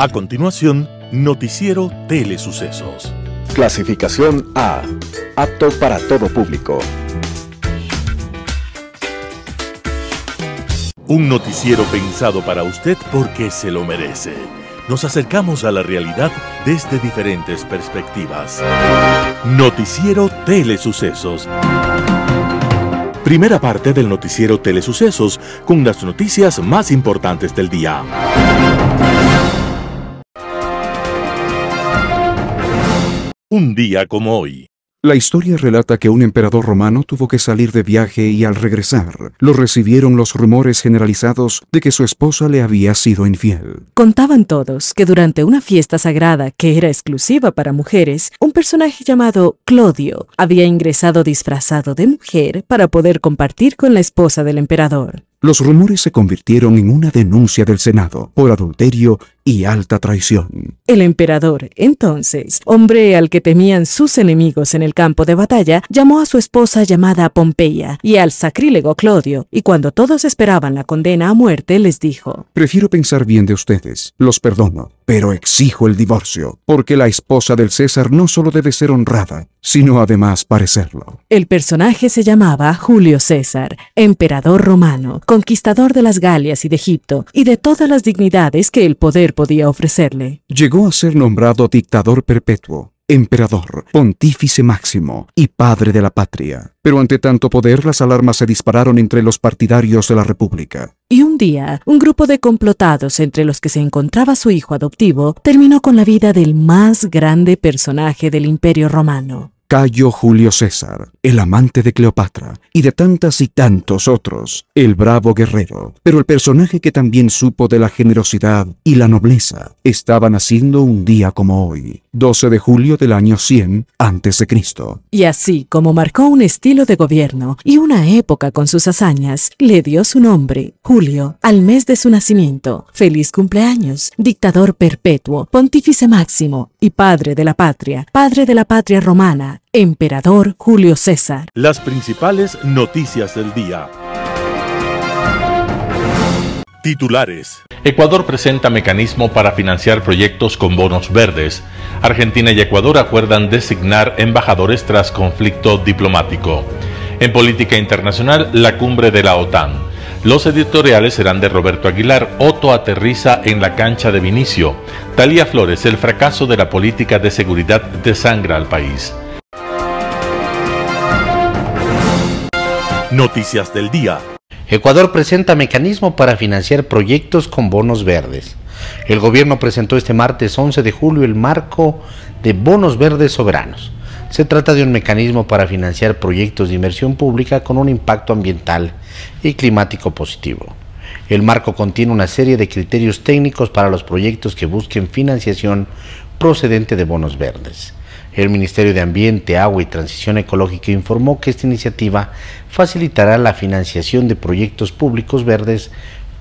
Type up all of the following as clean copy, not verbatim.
A continuación, Noticiero Telesucesos. Clasificación A. Apto para todo público. Un noticiero pensado para usted porque se lo merece. Nos acercamos a la realidad desde diferentes perspectivas. Noticiero Telesucesos. Primera parte del noticiero Telesucesos, con las noticias más importantes del día. Un día como hoy. La historia relata que un emperador romano tuvo que salir de viaje y al regresar, lo recibieron los rumores generalizados de que su esposa le había sido infiel. Contaban todos que durante una fiesta sagrada que era exclusiva para mujeres, un personaje llamado Clodio había ingresado disfrazado de mujer para poder compartir con la esposa del emperador. Los rumores se convirtieron en una denuncia del Senado por adulterio y alta traición. El emperador, entonces, hombre al que temían sus enemigos en el campo de batalla, llamó a su esposa llamada Pompeya y al sacrílego Clodio, y cuando todos esperaban la condena a muerte, les dijo: Prefiero pensar bien de ustedes, los perdono, pero exijo el divorcio, porque la esposa del César no solo debe ser honrada, sino además parecerlo. El personaje se llamaba Julio César, emperador romano, conquistador de las Galias y de Egipto, y de todas las dignidades que el poder podía ofrecerle. Llegó a ser nombrado dictador perpetuo, emperador, pontífice máximo y padre de la patria. Pero ante tanto poder, las alarmas se dispararon entre los partidarios de la República. Y un día, un grupo de complotados, entre los que se encontraba su hijo adoptivo, terminó con la vida del más grande personaje del Imperio Romano. Cayo Julio César, el amante de Cleopatra y de tantas y tantos otros, el bravo guerrero, pero el personaje que también supo de la generosidad y la nobleza, estaba naciendo un día como hoy, 12 de julio del año 100 a.C. Y así como marcó un estilo de gobierno y una época con sus hazañas, le dio su nombre, Julio, al mes de su nacimiento. Feliz cumpleaños, dictador perpetuo, pontífice máximo y padre de la patria romana, emperador Julio César. Las principales noticias del día. Titulares. Ecuador presenta mecanismo para financiar proyectos con bonos verdes. Argentina y Ecuador acuerdan designar embajadores tras conflicto diplomático. En política internacional, la cumbre de la OTAN. Los editoriales serán de Roberto Aguilar. Otto aterriza en la cancha de Vinicio. Thalía Flores, el fracaso de la política de seguridad desangra al país. Noticias del día. Ecuador presenta mecanismo para financiar proyectos con bonos verdes. El gobierno presentó este martes 11 de julio el marco de bonos verdes soberanos. Se trata de un mecanismo para financiar proyectos de inversión pública con un impacto ambiental y climático positivo. El marco contiene una serie de criterios técnicos para los proyectos que busquen financiación procedente de bonos verdes. El Ministerio de Ambiente, Agua y Transición Ecológica informó que esta iniciativa facilitará la financiación de proyectos públicos verdes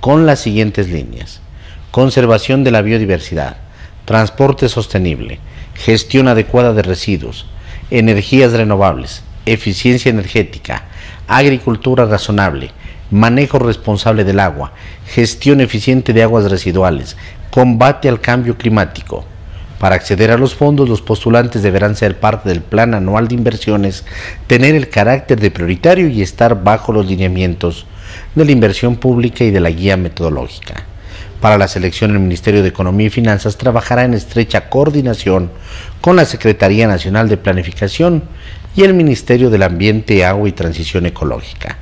con las siguientes líneas: conservación de la biodiversidad, transporte sostenible, gestión adecuada de residuos, energías renovables, eficiencia energética, agricultura razonable, manejo responsable del agua, gestión eficiente de aguas residuales, combate al cambio climático. Para acceder a los fondos, los postulantes deberán ser parte del Plan Anual de Inversiones, tener el carácter de prioritario y estar bajo los lineamientos de la inversión pública y de la guía metodológica. Para la selección, el Ministerio de Economía y Finanzas trabajará en estrecha coordinación con la Secretaría Nacional de Planificación y el Ministerio del Ambiente, Agua y Transición Ecológica.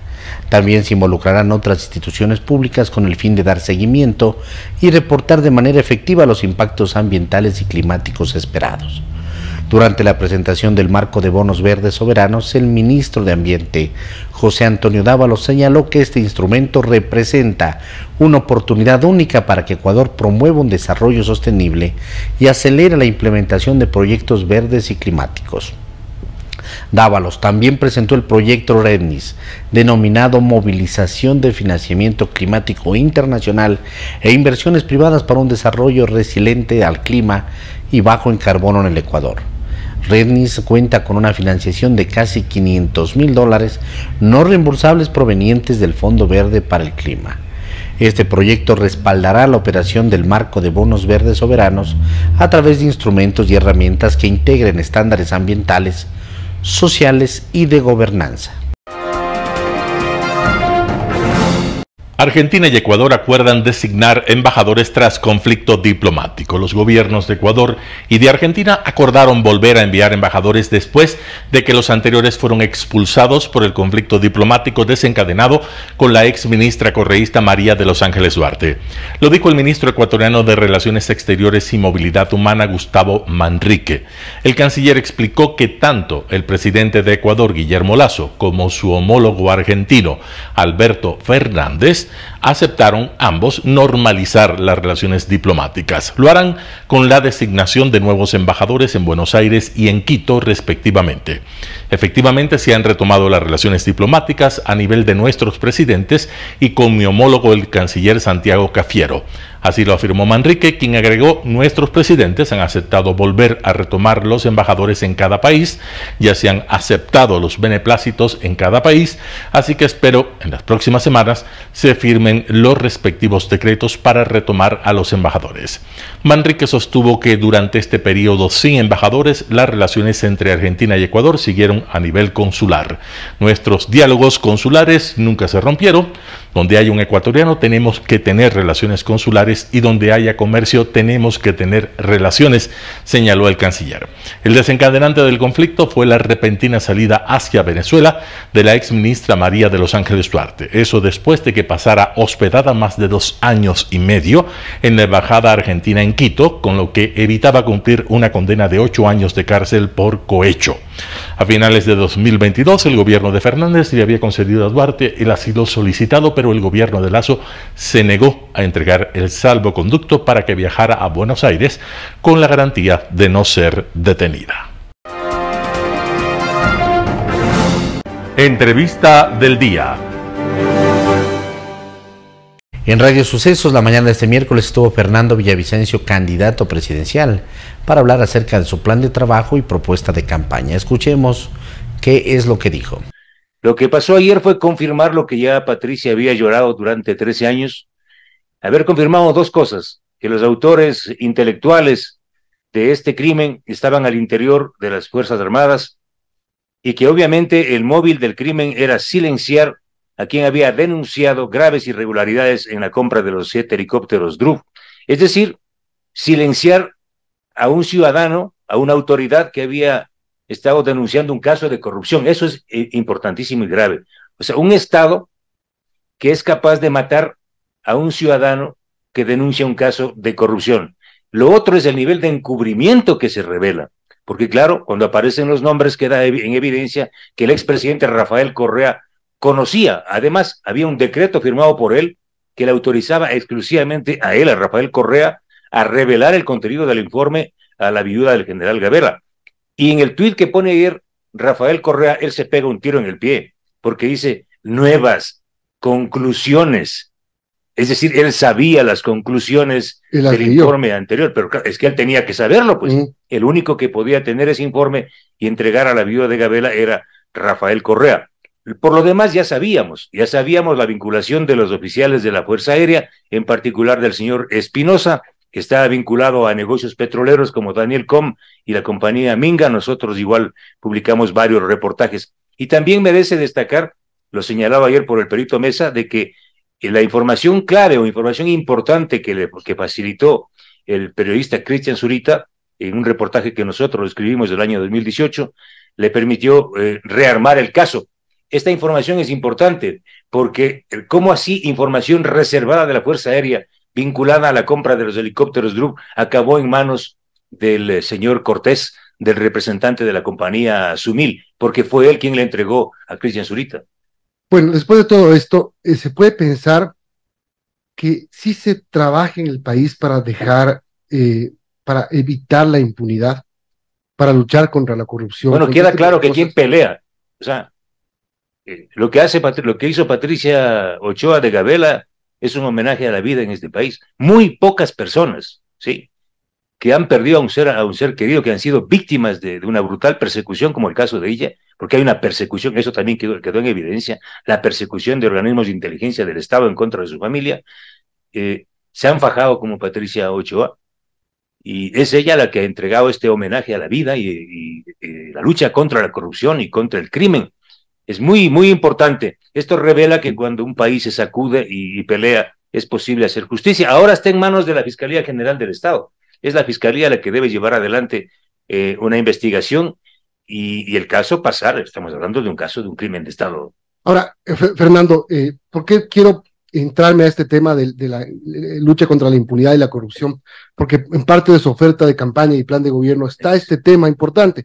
También se involucrarán otras instituciones públicas con el fin de dar seguimiento y reportar de manera efectiva los impactos ambientales y climáticos esperados. Durante la presentación del marco de bonos verdes soberanos, el ministro de Ambiente, José Antonio Dávalos, señaló que este instrumento representa una oportunidad única para que Ecuador promueva un desarrollo sostenible y acelere la implementación de proyectos verdes y climáticos. Dávalos también presentó el proyecto REDNIS, denominado Movilización de Financiamiento Climático Internacional e Inversiones Privadas para un Desarrollo Resiliente al Clima y Bajo en Carbono en el Ecuador. REDNIS cuenta con una financiación de casi $500.000 no reembolsables provenientes del Fondo Verde para el Clima. Este proyecto respaldará la operación del marco de bonos verdes soberanos a través de instrumentos y herramientas que integren estándares ambientales, sociales y de gobernanza. Argentina y Ecuador acuerdan designar embajadores tras conflicto diplomático. Los gobiernos de Ecuador y de Argentina acordaron volver a enviar embajadores después de que los anteriores fueron expulsados por el conflicto diplomático desencadenado con la ex ministra correísta María de los Ángeles Duarte. Lo dijo el ministro ecuatoriano de Relaciones Exteriores y Movilidad Humana, Gustavo Manrique. El canciller explicó que tanto el presidente de Ecuador, Guillermo Lasso, como su homólogo argentino, Alberto Fernández, aceptaron ambos normalizar las relaciones diplomáticas. Lo harán con la designación de nuevos embajadores en Buenos Aires y en Quito, respectivamente. Efectivamente, se han retomado las relaciones diplomáticas a nivel de nuestros presidentes y con mi homólogo, el canciller Santiago Cafiero. Así lo afirmó Manrique, quien agregó: nuestros presidentes han aceptado volver a retomar los embajadores en cada país, ya se han aceptado los beneplácitos en cada país, así que espero en las próximas semanas se firmen los respectivos decretos para retomar a los embajadores. Manrique sostuvo que durante este periodo sin embajadores, las relaciones entre Argentina y Ecuador siguieron a nivel consular. Nuestros diálogos consulares nunca se rompieron. Donde hay un ecuatoriano tenemos que tener relaciones consulares y donde haya comercio tenemos que tener relaciones, señaló el canciller. El desencadenante del conflicto fue la repentina salida hacia Venezuela de la ex ministra María de los Ángeles Duarte. Eso después de que pasara hospedada más de 2 años y medio en la embajada argentina en Quito, con lo que evitaba cumplir una condena de 8 años de cárcel por cohecho. A finales de 2022, el gobierno de Fernández le había concedido a Duarte el asilo solicitado, pero el gobierno de Lasso se negó a entregar el salvoconducto para que viajara a Buenos Aires con la garantía de no ser detenida. Entrevista del día. En Radio Sucesos, la mañana de este miércoles estuvo Fernando Villavicencio, candidato presidencial, para hablar acerca de su plan de trabajo y propuesta de campaña. Escuchemos qué es lo que dijo. Lo que pasó ayer fue confirmar lo que ya Patricia había llorado durante 13 años, haber confirmado 2 cosas: que los autores intelectuales de este crimen estaban al interior de las Fuerzas Armadas y que obviamente el móvil del crimen era silenciar a quien había denunciado graves irregularidades en la compra de los 7 helicópteros Drup. Es decir, silenciar a un ciudadano, a una autoridad que había estado denunciando un caso de corrupción. Eso es importantísimo y grave. O sea, un Estado que es capaz de matar a un ciudadano que denuncia un caso de corrupción. Lo otro es el nivel de encubrimiento que se revela. Porque claro, cuando aparecen los nombres queda en evidencia que el expresidente Rafael Correa conocía, además había un decreto firmado por él que le autorizaba exclusivamente a él, a Rafael Correa, a revelar el contenido del informe a la viuda del general Gavera. Y en el tuit que pone ayer Rafael Correa, él se pega un tiro en el pie, porque dice nuevas conclusiones. Es decir, él sabía las conclusiones del informe anterior, pero es que él tenía que saberlo, pues. El único que podía tener ese informe y entregar a la viuda de Gavera era Rafael Correa. Por lo demás ya sabíamos la vinculación de los oficiales de la Fuerza Aérea, en particular del señor Espinosa, que estaba vinculado a negocios petroleros como Daniel Com y la compañía Minga. Nosotros igual publicamos varios reportajes. Y también merece destacar, lo señalaba ayer por el perito Mesa, de que la información clave o información importante que facilitó el periodista Cristian Zurita en un reportaje que nosotros escribimos del año 2018, le permitió rearmar el caso. Esta información es importante porque, ¿cómo así información reservada de la Fuerza Aérea vinculada a la compra de los helicópteros Drup acabó en manos del señor Cortés, del representante de la compañía Sumil? Porque fue él quien le entregó a Cristian Zurita. Bueno, después de todo esto, se puede pensar que sí se trabaja en el país para para evitar la impunidad, para luchar contra la corrupción. Bueno, queda claro que quien pelea, o sea, lo que hizo Patricia Ochoa de Gabela es un homenaje a la vida en este país. Muy pocas personas, ¿sí?, que han perdido a un ser querido, que han sido víctimas de una brutal persecución, como el caso de ella, porque hay una persecución, eso también quedó en evidencia, la persecución de organismos de inteligencia del Estado en contra de su familia. Se han fajado como Patricia Ochoa, y es ella la que ha entregado este homenaje a la vida y la lucha contra la corrupción y contra el crimen. Es muy, muy importante. Esto revela que cuando un país se sacude y pelea, es posible hacer justicia. Ahora está en manos de la Fiscalía General del Estado. Es la Fiscalía la que debe llevar adelante una investigación y el caso pasar. Estamos hablando de un caso de un crimen de Estado. Ahora, Fernando, ¿por qué quiero entrarme a este tema de la lucha contra la impunidad y la corrupción? Porque en parte de su oferta de campaña y plan de gobierno está este tema importante.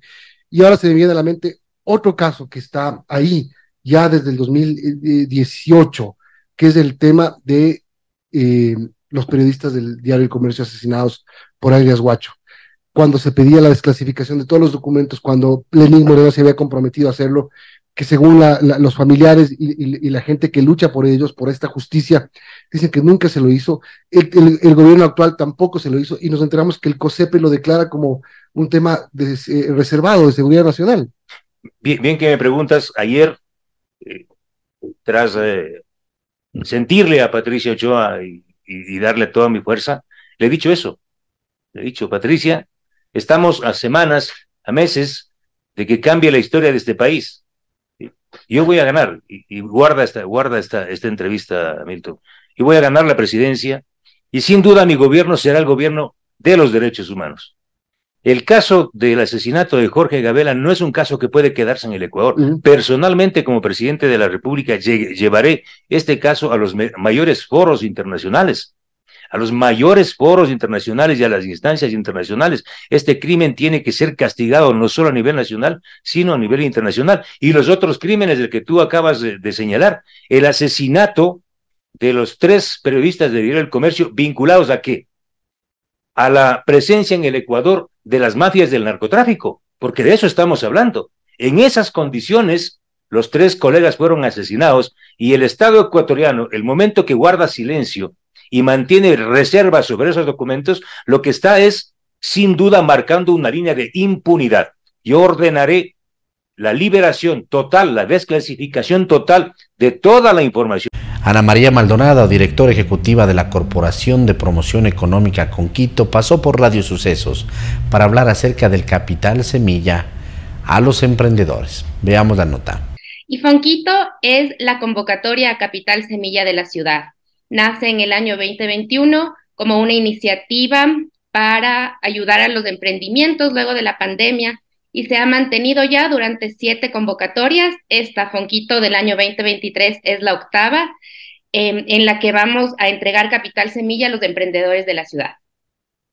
Y ahora se me viene a la mente otro caso que está ahí ya desde el 2018, que es el tema de los periodistas del diario El Comercio asesinados por Arias Guacho, cuando se pedía la desclasificación de todos los documentos, cuando Lenín Moreno se había comprometido a hacerlo, que según los familiares y la gente que lucha por ellos, por esta justicia, dicen que nunca se lo hizo, el gobierno actual tampoco se lo hizo, y nos enteramos que el COSEPE lo declara como un tema reservado de seguridad nacional. Bien que me preguntas, ayer, tras sentirle a Patricia Ochoa y darle toda mi fuerza, le he dicho eso, le he dicho, Patricia, estamos a semanas, a meses, de que cambie la historia de este país. Yo voy a ganar, y guarda esta entrevista, Milton, y voy a ganar la presidencia, y sin duda mi gobierno será el gobierno de los derechos humanos. El caso del asesinato de Jorge Gabela no es un caso que puede quedarse en el Ecuador. Personalmente, como presidente de la República, llevaré este caso a los mayores foros internacionales, a los mayores foros internacionales y a las instancias internacionales. Este crimen tiene que ser castigado no solo a nivel nacional, sino a nivel internacional. Y los otros crímenes del que tú acabas de señalar, el asesinato de los 3 periodistas de Diario El Comercio, ¿vinculados a qué? A la presencia en el Ecuador de las mafias del narcotráfico, porque de eso estamos hablando. En esas condiciones, los 3 colegas fueron asesinados y el Estado ecuatoriano, el momento que guarda silencio y mantiene reservas sobre esos documentos, lo que está es, sin duda, marcando una línea de impunidad. Yo ordenaré la liberación total, la desclasificación total de toda la información. Ana María Maldonado, directora ejecutiva de la Corporación de Promoción Económica Conquito, pasó por Radio Sucesos para hablar acerca del capital semilla a los emprendedores. Veamos la nota. Y Fonquito es la convocatoria a capital semilla de la ciudad. Nace en el año 2021 como una iniciativa para ayudar a los emprendimientos luego de la pandemia y se ha mantenido ya durante 7 convocatorias. Esta Fonquito del año 2023 es la 8ª, en la que vamos a entregar capital semilla a los emprendedores de la ciudad.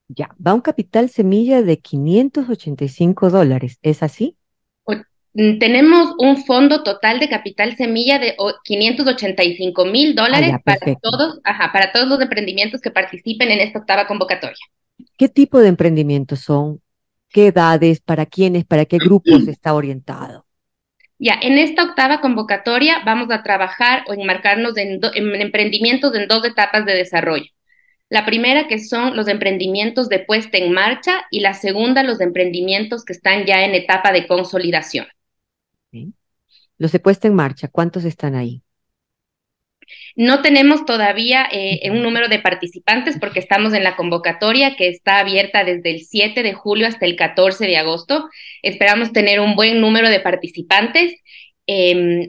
Ya, va un capital semilla de $585, ¿es así? Tenemos un fondo total de capital semilla de $585,000 para todos los emprendimientos que participen en esta 8ª convocatoria. ¿Qué tipo de emprendimientos son? ¿Qué edades? ¿Para quiénes? ¿Para qué grupos está orientado? Ya, en esta 8ª convocatoria vamos a trabajar o enmarcarnos en emprendimientos en 2 etapas de desarrollo. La primera, que son los emprendimientos de puesta en marcha, y la segunda, los emprendimientos que están ya en etapa de consolidación. ¿Sí? Los de puesta en marcha, ¿cuántos están ahí? No tenemos todavía un número de participantes porque estamos en la convocatoria que está abierta desde el 7 de julio hasta el 14 de agosto. Esperamos tener un buen número de participantes,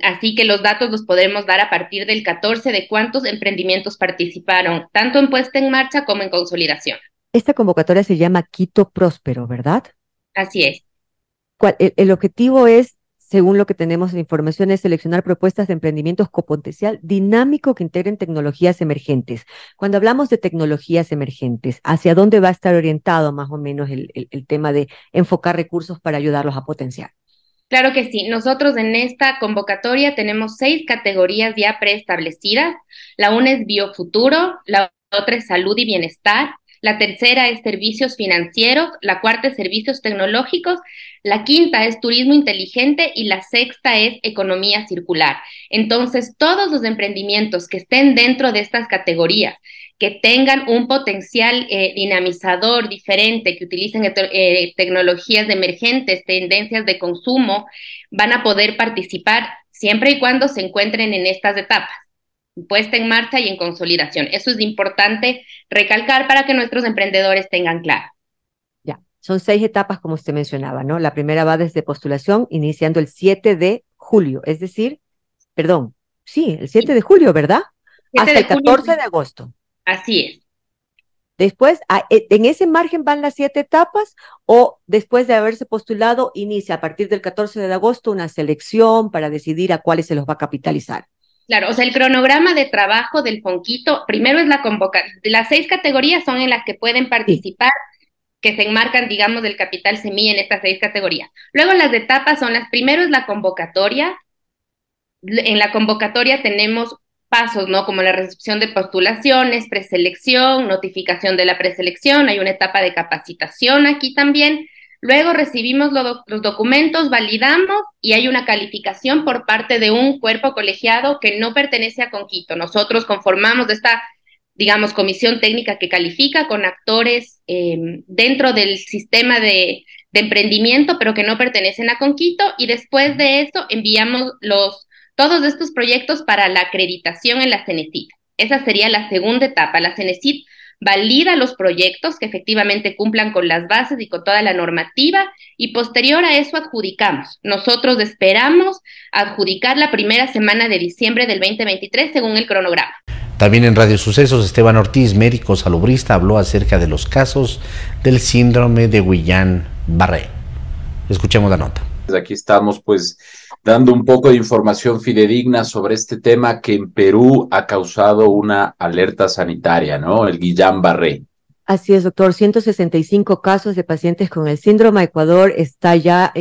así que los datos los podremos dar a partir del 14 de cuántos emprendimientos participaron, tanto en puesta en marcha como en consolidación. Esta convocatoria se llama Quito Próspero, ¿verdad? Así es. El objetivo es, según lo que tenemos de información, es seleccionar propuestas de emprendimientos con potencial dinámico que integren tecnologías emergentes. Cuando hablamos de tecnologías emergentes, ¿hacia dónde va a estar orientado más o menos el tema de enfocar recursos para ayudarlos a potenciar? Claro que sí. Nosotros en esta convocatoria tenemos 6 categorías ya preestablecidas. La una es biofuturo, la otra es salud y bienestar, la tercera es servicios financieros, la cuarta es servicios tecnológicos, la quinta es turismo inteligente y la sexta es economía circular. Entonces, todos los emprendimientos que estén dentro de estas categorías, que tengan un potencial dinamizador diferente, que utilicen tecnologías emergentes, tendencias de consumo, van a poder participar siempre y cuando se encuentren en estas etapas, puesta en marcha y en consolidación. Eso es importante recalcar para que nuestros emprendedores tengan claro. Ya, son 6 etapas como usted mencionaba, ¿no? La primera va desde postulación, iniciando el 7 de julio, es decir, perdón, sí, el 7 de julio, ¿verdad? Hasta el 14 de agosto. Así es. Después, ¿en ese margen van las 7 etapas o después de haberse postulado inicia a partir del 14 de agosto una selección para decidir a cuáles se los va a capitalizar? Claro, o sea, el cronograma de trabajo del Fonquito, primero es la convocatoria, las 6 categorías son en las que pueden participar, que se enmarcan, digamos, del capital semilla en estas 6 categorías. Luego las etapas son primero es la convocatoria, en la convocatoria tenemos pasos, ¿no? Como la recepción de postulaciones, preselección, notificación de la preselección, hay una etapa de capacitación aquí también. Luego recibimos los documentos, validamos y hay una calificación por parte de un cuerpo colegiado que no pertenece a Fonquito. Nosotros conformamos esta, digamos, comisión técnica que califica con actores dentro del sistema de emprendimiento, pero que no pertenecen a Fonquito, y después de eso enviamos todos estos proyectos para la acreditación en la CENESID. Esa sería la segunda etapa. La CENESID valida los proyectos que efectivamente cumplan con las bases y con toda la normativa, y posterior a eso adjudicamos. Nosotros esperamos adjudicar la primera semana de diciembre del 2023 según el cronograma. También en Radio Sucesos, Esteban Ortiz, médico salubrista, habló acerca de los casos del síndrome de Guillain-Barré. Escuchemos la nota. Aquí estamos pues dando un poco de información fidedigna sobre este tema que en Perú ha causado una alerta sanitaria, ¿no? El Guillain-Barré. Así es, doctor. 165 casos de pacientes con el síndrome. Ecuador está ya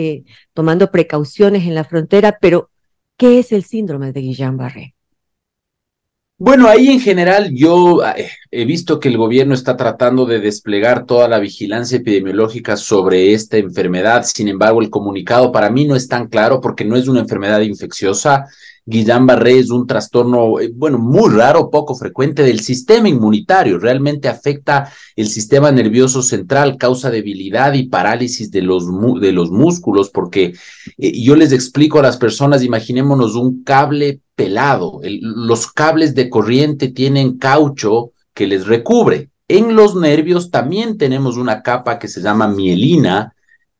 tomando precauciones en la frontera, pero ¿qué es el síndrome de Guillain-Barré? Bueno, ahí en general yo he visto que el gobierno está tratando de desplegar toda la vigilancia epidemiológica sobre esta enfermedad. Sin embargo, el comunicado para mí no es tan claro porque no es una enfermedad infecciosa. Guillain-Barré es un trastorno, muy raro, poco frecuente del sistema inmunitario. Realmente afecta el sistema nervioso central, causa debilidad y parálisis de los músculos, porque yo les explico a las personas, imaginémonos un cable pelado. Los cables de corriente tienen caucho que les recubre. En los nervios también tenemos una capa que se llama mielina,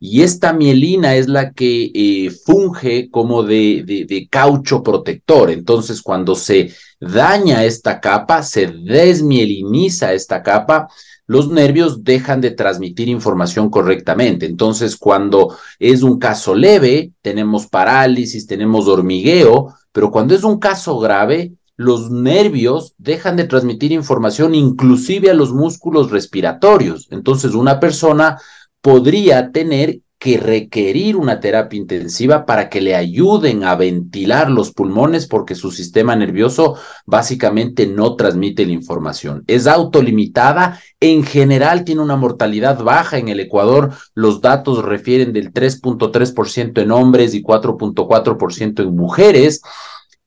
y esta mielina es la que funge como de caucho protector. Entonces, cuando se daña esta capa, se desmieliniza esta capa, los nervios dejan de transmitir información correctamente. Entonces, cuando es un caso leve, tenemos parálisis, tenemos hormigueo, pero cuando es un caso grave, los nervios dejan de transmitir información inclusive a los músculos respiratorios. Entonces, una persona podría tener que requerir una terapia intensiva para que le ayuden a ventilar los pulmones porque su sistema nervioso básicamente no transmite la información. Es autolimitada, en general tiene una mortalidad baja. En el Ecuador los datos refieren del 3.3% en hombres y 4.4% en mujeres,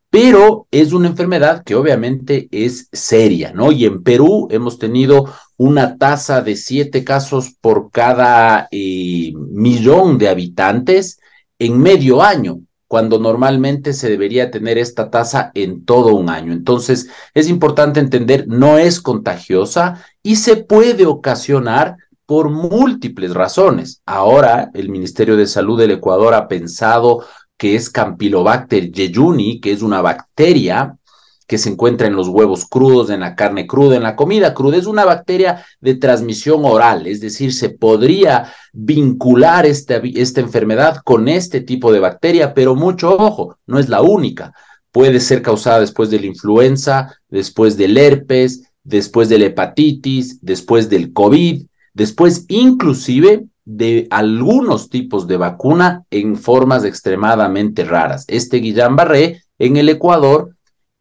pero es una enfermedad que obviamente es seria, ¿no? Y en Perú hemos tenido una tasa de 7 casos por cada millón de habitantes en medio año, cuando normalmente se debería tener esta tasa en todo un año. Entonces, es importante entender, no es contagiosa y se puede ocasionar por múltiples razones. Ahora, el Ministerio de Salud del Ecuador ha pensado que es Campylobacter jejuni, que es una bacteria que se encuentra en los huevos crudos, en la carne cruda, en la comida cruda. Es una bacteria de transmisión oral, es decir, se podría vincular esta enfermedad con este tipo de bacteria, pero mucho ojo, no es la única. Puede ser causada después de la influenza, después del herpes, después de la hepatitis, después del COVID, después inclusive de algunos tipos de vacuna en formas extremadamente raras. Este Guillain-Barré en el Ecuador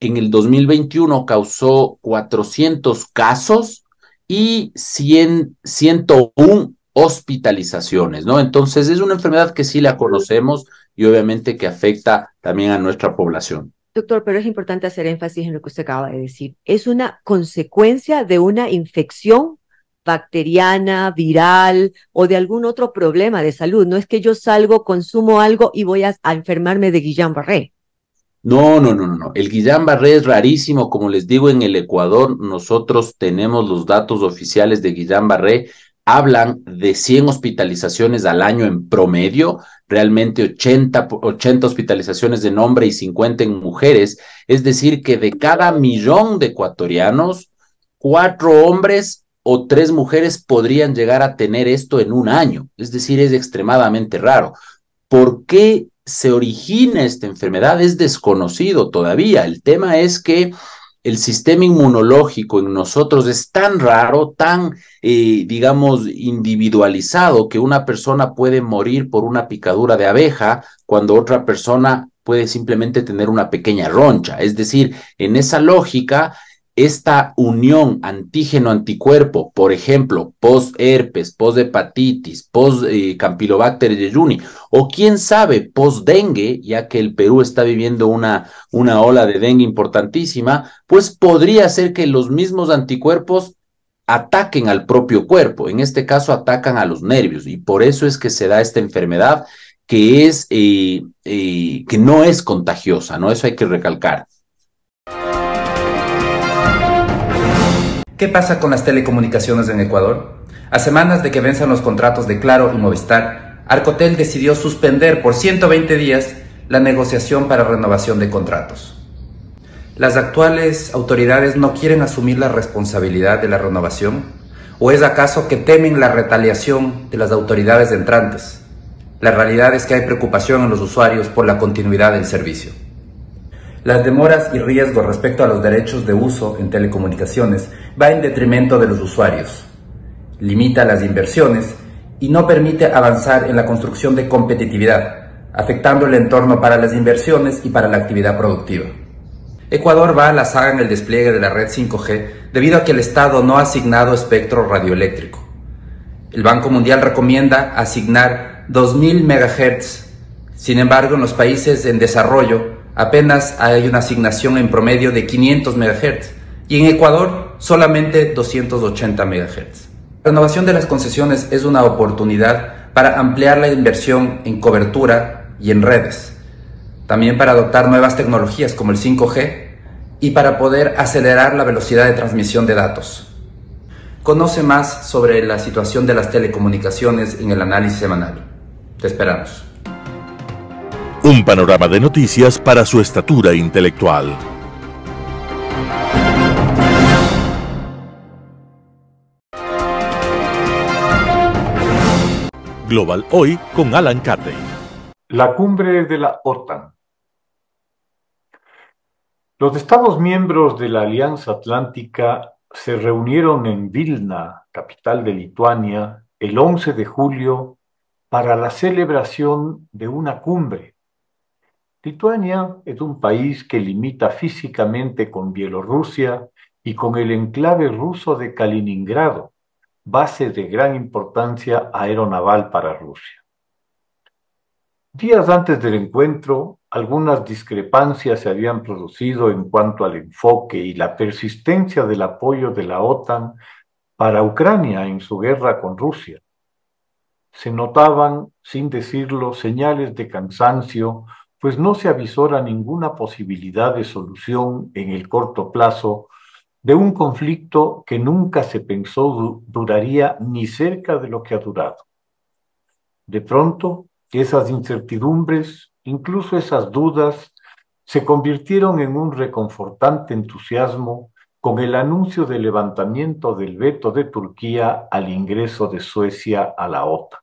en el 2021 causó 400 casos y 101 hospitalizaciones, ¿no? Entonces es una enfermedad que sí la conocemos y obviamente que afecta también a nuestra población. Doctor, pero es importante hacer énfasis en lo que usted acaba de decir. Es una consecuencia de una infección bacteriana, viral o de algún otro problema de salud. No es que yo salgo, consumo algo y voy a enfermarme de Guillain-Barré. No, no, no, no, no. El Guillain-Barré es rarísimo. Como les digo, en el Ecuador nosotros tenemos los datos oficiales de Guillain-Barré. Hablan de 100 hospitalizaciones al año en promedio, realmente 80 hospitalizaciones en hombre y 50 en mujeres. Es decir, que de cada 1.000.000 de ecuatorianos, 4 hombres o 3 mujeres podrían llegar a tener esto en un año. Es decir, es extremadamente raro. ¿Por qué se origina esta enfermedad? Es desconocido todavía. El tema es que el sistema inmunológico en nosotros es tan raro, tan, digamos, individualizado, que una persona puede morir por una picadura de abeja cuando otra persona puede simplemente tener una pequeña roncha. Es decir, en esa lógica, esta unión antígeno-anticuerpo, por ejemplo, post-herpes, post-hepatitis, post-campylobacter jejuni, o quién sabe, post-dengue, ya que el Perú está viviendo una ola de dengue importantísima, pues podría ser que los mismos anticuerpos ataquen al propio cuerpo, en este caso atacan a los nervios, y por eso es que se da esta enfermedad que que no es contagiosa, ¿no? Eso hay que recalcar. ¿Qué pasa con las telecomunicaciones en Ecuador? A semanas de que venzan los contratos de Claro y Movistar, Arcotel decidió suspender por 120 días la negociación para renovación de contratos. ¿Las actuales autoridades no quieren asumir la responsabilidad de la renovación? ¿O es acaso que temen la retaliación de las autoridades entrantes? La realidad es que hay preocupación en los usuarios por la continuidad del servicio. Las demoras y riesgos respecto a los derechos de uso en telecomunicaciones va en detrimento de los usuarios, limita las inversiones y no permite avanzar en la construcción de competitividad, afectando el entorno para las inversiones y para la actividad productiva. Ecuador va a la saga en el despliegue de la red 5G debido a que el Estado no ha asignado espectro radioeléctrico. El Banco Mundial recomienda asignar 2.000 MHz. Sin embargo, en los países en desarrollo apenas hay una asignación en promedio de 500 MHz y en Ecuador solamente 280 MHz. La renovación de las concesiones es una oportunidad para ampliar la inversión en cobertura y en redes, también para adoptar nuevas tecnologías como el 5G y para poder acelerar la velocidad de transmisión de datos. Conoce más sobre la situación de las telecomunicaciones en el análisis semanal. Te esperamos. Un panorama de noticias para su estatura intelectual. Global Hoy con Alan Carney. La cumbre de la OTAN. Los Estados miembros de la Alianza Atlántica se reunieron en Vilna, capital de Lituania, el 11 de julio para la celebración de una cumbre. Lituania es un país que limita físicamente con Bielorrusia y con el enclave ruso de Kaliningrado, base de gran importancia aeronaval para Rusia. Días antes del encuentro, algunas discrepancias se habían producido en cuanto al enfoque y la persistencia del apoyo de la OTAN para Ucrania en su guerra con Rusia. Se notaban, sin decirlo, señales de cansancio, pues no se avisora ninguna posibilidad de solución en el corto plazo de un conflicto que nunca se pensó duraría ni cerca de lo que ha durado. De pronto, esas incertidumbres, incluso esas dudas, se convirtieron en un reconfortante entusiasmo con el anuncio del levantamiento del veto de Turquía al ingreso de Suecia a la OTAN.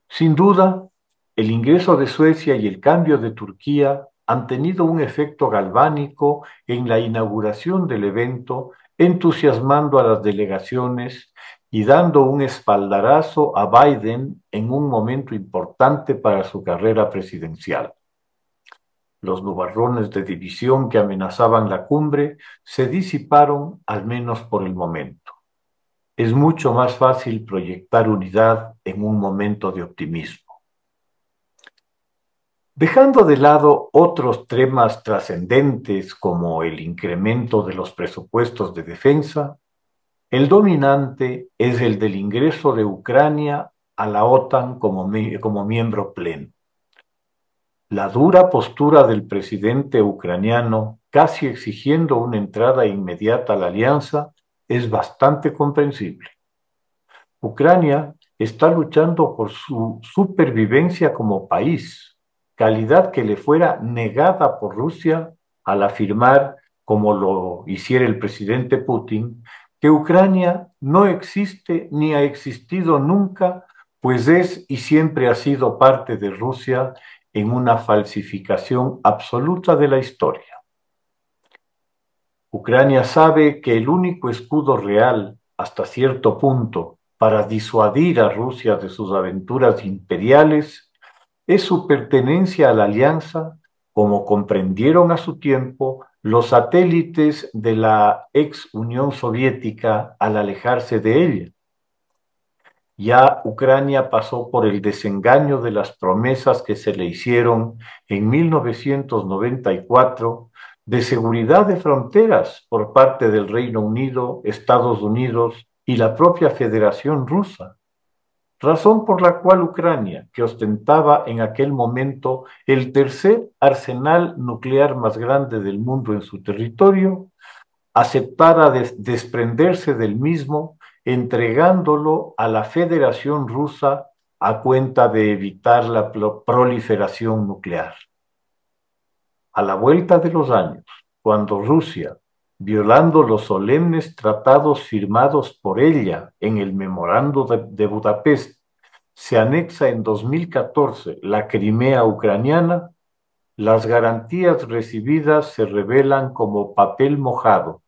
Sin duda, el ingreso de Suecia y el cambio de Turquía han tenido un efecto galvánico en la inauguración del evento, entusiasmando a las delegaciones y dando un espaldarazo a Biden en un momento importante para su carrera presidencial. Los nubarrones de división que amenazaban la cumbre se disiparon, al menos por el momento. Es mucho más fácil proyectar unidad en un momento de optimismo. Dejando de lado otros temas trascendentes como el incremento de los presupuestos de defensa, el dominante es el del ingreso de Ucrania a la OTAN como miembro pleno. La dura postura del presidente ucraniano, casi exigiendo una entrada inmediata a la alianza, es bastante comprensible. Ucrania está luchando por su supervivencia como país, calidad que le fuera negada por Rusia al afirmar, como lo hiciera el presidente Putin, que Ucrania no existe ni ha existido nunca, pues es y siempre ha sido parte de Rusia en una falsificación absoluta de la historia. Ucrania sabe que el único escudo real, hasta cierto punto, para disuadir a Rusia de sus aventuras imperiales, es su pertenencia a la alianza, como comprendieron a su tiempo los satélites de la ex Unión Soviética al alejarse de ella. Ya Ucrania pasó por el desengaño de las promesas que se le hicieron en 1994 de seguridad de fronteras por parte del Reino Unido, Estados Unidos y la propia Federación Rusa, razón por la cual Ucrania, que ostentaba en aquel momento el tercer arsenal nuclear más grande del mundo en su territorio, aceptara desprenderse del mismo, entregándolo a la Federación Rusa a cuenta de evitar la proliferación nuclear. A la vuelta de los años, cuando Rusia, violando los solemnes tratados firmados por ella en el Memorando de Budapest, se anexa en 2014 la Crimea ucraniana, las garantías recibidas se revelan como papel mojado,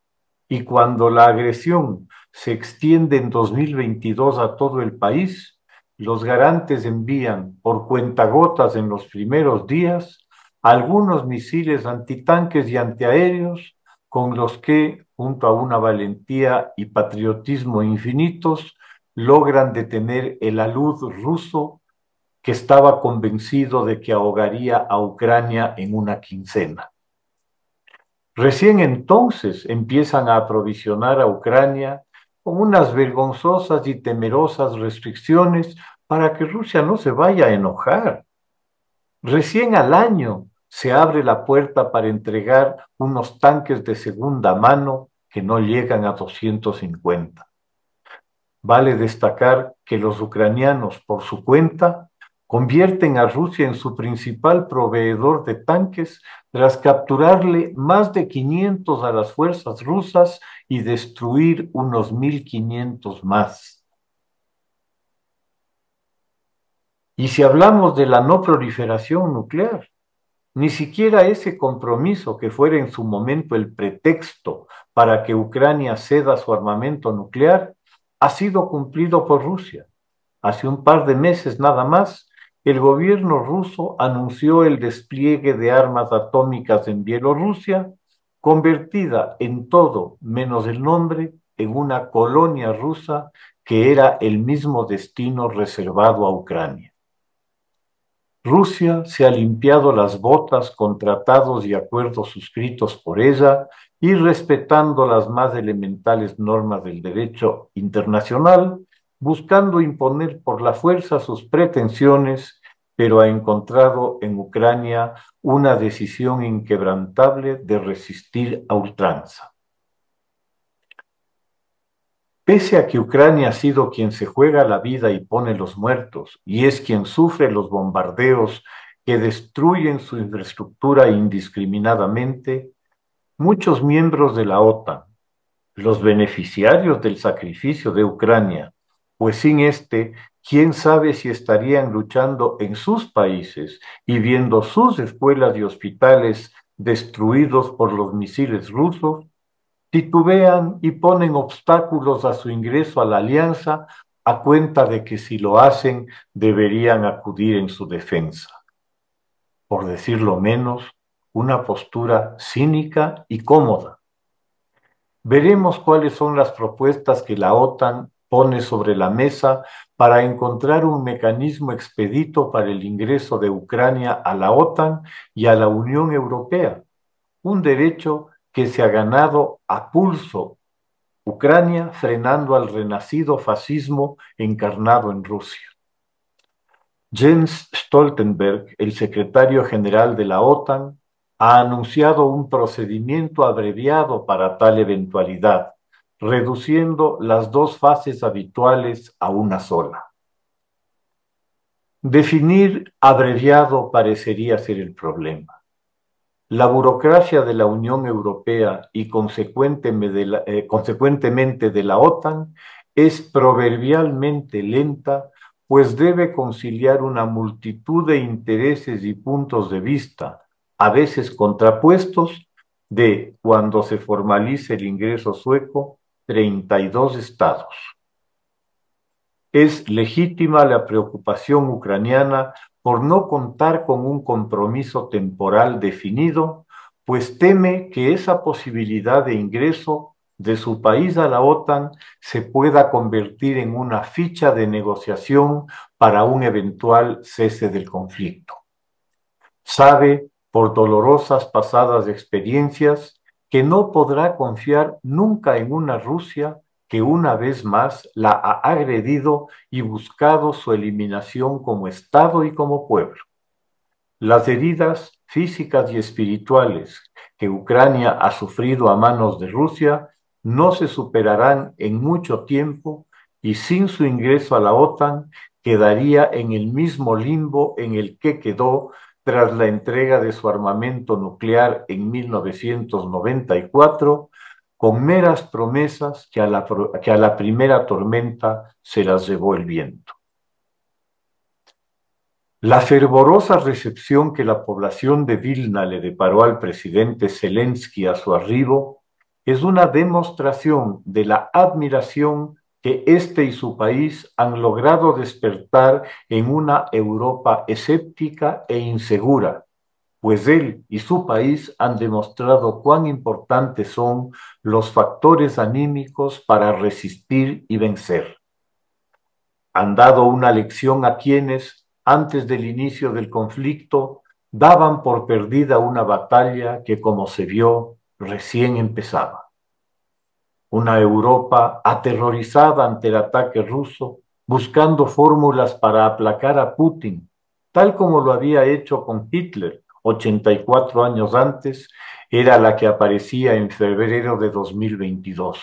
y cuando la agresión se extiende en 2022 a todo el país, los garantes envían por cuentagotas en los primeros días algunos misiles antitanques y antiaéreos con los que, junto a una valentía y patriotismo infinitos, logran detener el alud ruso que estaba convencido de que ahogaría a Ucrania en una quincena. Recién entonces empiezan a aprovisionar a Ucrania con unas vergonzosas y temerosas restricciones para que Rusia no se vaya a enojar. Recién al año se abre la puerta para entregar unos tanques de segunda mano que no llegan a 250. Vale destacar que los ucranianos, por su cuenta, convierten a Rusia en su principal proveedor de tanques tras capturarle más de 500 a las fuerzas rusas y destruir unos 1.500 más. Y si hablamos de la no proliferación nuclear, ni siquiera ese compromiso que fuera en su momento el pretexto para que Ucrania ceda su armamento nuclear ha sido cumplido por Rusia. Hace un par de meses nada más, el gobierno ruso anunció el despliegue de armas atómicas en Bielorrusia, convertida en todo menos el nombre en una colonia rusa que era el mismo destino reservado a Ucrania. Rusia se ha limpiado las botas con tratados y acuerdos suscritos por ella y respetando las más elementales normas del derecho internacional, buscando imponer por la fuerza sus pretensiones, pero ha encontrado en Ucrania una decisión inquebrantable de resistir a ultranza. Pese a que Ucrania ha sido quien se juega la vida y pone los muertos, y es quien sufre los bombardeos que destruyen su infraestructura indiscriminadamente, muchos miembros de la OTAN, los beneficiarios del sacrificio de Ucrania, pues sin este, quién sabe si estarían luchando en sus países y viendo sus escuelas y hospitales destruidos por los misiles rusos, titubean y ponen obstáculos a su ingreso a la alianza a cuenta de que si lo hacen deberían acudir en su defensa. Por decirlo menos, una postura cínica y cómoda. Veremos cuáles son las propuestas que la OTAN pone sobre la mesa para encontrar un mecanismo expedito para el ingreso de Ucrania a la OTAN y a la Unión Europea, un derecho que se ha ganado a pulso Ucrania frenando al renacido fascismo encarnado en Rusia. Jens Stoltenberg, el secretario general de la OTAN, ha anunciado un procedimiento abreviado para tal eventualidad, reduciendo las dos fases habituales a una sola. Definir abreviado parecería ser el problema. La burocracia de la Unión Europea y consecuentemente de la OTAN es proverbialmente lenta, pues debe conciliar una multitud de intereses y puntos de vista, a veces contrapuestos, de, cuando se formalice el ingreso sueco, 32 estados. Es legítima la preocupación ucraniana por no contar con un compromiso temporal definido, pues teme que esa posibilidad de ingreso de su país a la OTAN se pueda convertir en una ficha de negociación para un eventual cese del conflicto. Sabe, por dolorosas pasadas experiencias, que no podrá confiar nunca en una Rusia que una vez más la ha agredido y buscado su eliminación como Estado y como pueblo. Las heridas físicas y espirituales que Ucrania ha sufrido a manos de Rusia no se superarán en mucho tiempo y sin su ingreso a la OTAN quedaría en el mismo limbo en el que quedó tras la entrega de su armamento nuclear en 1994, con meras promesas que a la primera tormenta se las llevó el viento. La fervorosa recepción que la población de Vilna le deparó al presidente Zelensky a su arribo es una demostración de la admiración que éste y su país han logrado despertar en una Europa escéptica e insegura, pues él y su país han demostrado cuán importantes son los factores anímicos para resistir y vencer. Han dado una lección a quienes, antes del inicio del conflicto, daban por perdida una batalla que, como se vio, recién empezaba. Una Europa aterrorizada ante el ataque ruso, buscando fórmulas para aplacar a Putin, tal como lo había hecho con Hitler 84 años antes, era la que aparecía en febrero de 2022.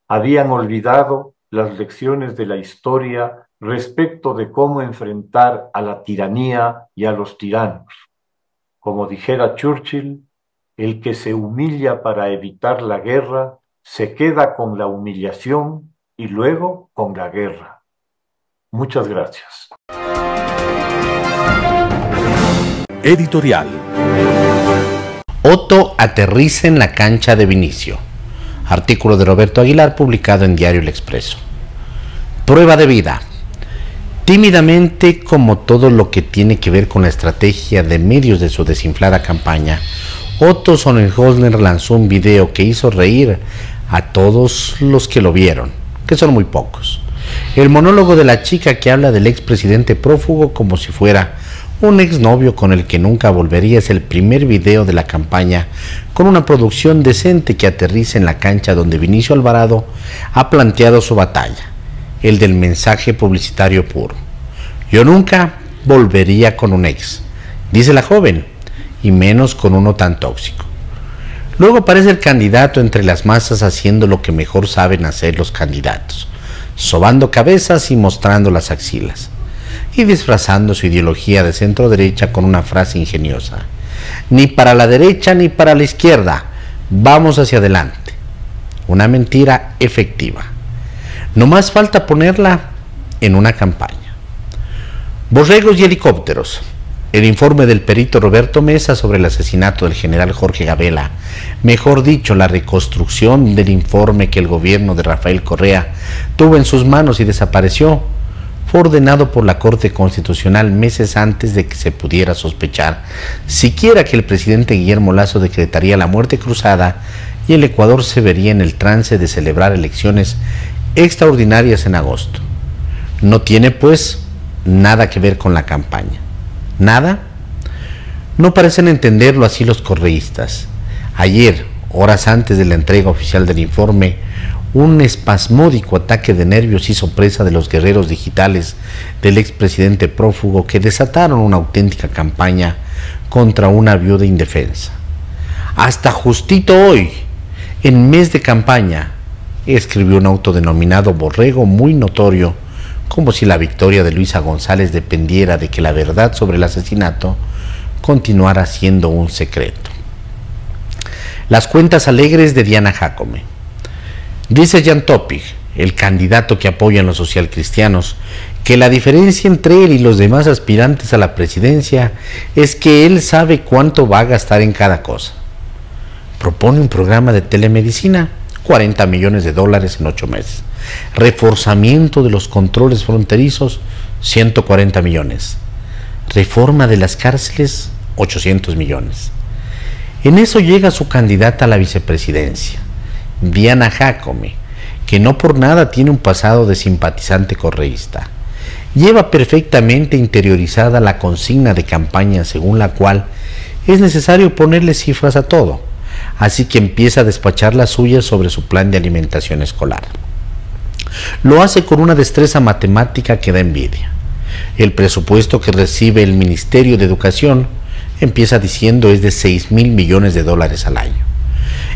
Habían olvidado las lecciones de la historia respecto de cómo enfrentar a la tiranía y a los tiranos. Como dijera Churchill, el que se humilla para evitar la guerra se queda con la humillación y luego con la guerra. Muchas gracias. Editorial. Otto aterriza en la cancha de Vinicio. Artículo de Roberto Aguilar publicado en Diario El Expreso. Prueba de vida. Tímidamente, como todo lo que tiene que ver con la estrategia de medios de su desinflada campaña, Otto Sonnenhösler lanzó un video que hizo reír a todos los que lo vieron, que son muy pocos. El monólogo de la chica que habla del expresidente prófugo como si fuera un exnovio con el que nunca volvería es el primer video de la campaña con una producción decente que aterriza en la cancha donde Vinicio Alvarado ha planteado su batalla, el del mensaje publicitario puro. Yo nunca volvería con un ex, dice la joven, y menos con uno tan tóxico. Luego aparece el candidato entre las masas haciendo lo que mejor saben hacer los candidatos, sobando cabezas y mostrando las axilas, y disfrazando su ideología de centro derecha con una frase ingeniosa: ni para la derecha ni para la izquierda, vamos hacia adelante. Una mentira efectiva. No más falta ponerla en una campaña. Borregos y helicópteros. El informe del perito Roberto Mesa sobre el asesinato del general Jorge Gabela, mejor dicho, la reconstrucción del informe que el gobierno de Rafael Correa tuvo en sus manos y desapareció, fue ordenado por la Corte Constitucional meses antes de que se pudiera sospechar siquiera que el presidente Guillermo Lasso decretaría la muerte cruzada y el Ecuador se vería en el trance de celebrar elecciones extraordinarias en agosto. No tiene, pues, nada que ver con la campaña. ¿Nada? No parecen entenderlo así los correístas. Ayer, horas antes de la entrega oficial del informe, un espasmódico ataque de nervios hizo presa de los guerreros digitales del expresidente prófugo que desataron una auténtica campaña contra una viuda indefensa. Hasta justito hoy, en mes de campaña, escribió un autodenominado borrego muy notorio, como si la victoria de Luisa González dependiera de que la verdad sobre el asesinato continuara siendo un secreto. Las cuentas alegres de Diana Jacome. Dice Jan Topping, el candidato que apoyan los socialcristianos, que la diferencia entre él y los demás aspirantes a la presidencia es que él sabe cuánto va a gastar en cada cosa. Propone un programa de telemedicina, $40 millones en 8 meses. Reforzamiento de los controles fronterizos, 140 millones. Reforma de las cárceles, 800 millones. En eso llega su candidata a la vicepresidencia, Diana Jacome, que no por nada tiene un pasado de simpatizante correísta. Lleva perfectamente interiorizada la consigna de campaña según la cual es necesario ponerle cifras a todo, así que empieza a despachar las suyas sobre su plan de alimentación escolar. Lo hace con una destreza matemática que da envidia. El presupuesto que recibe el Ministerio de Educación, empieza diciendo, es de $6.000 millones al año.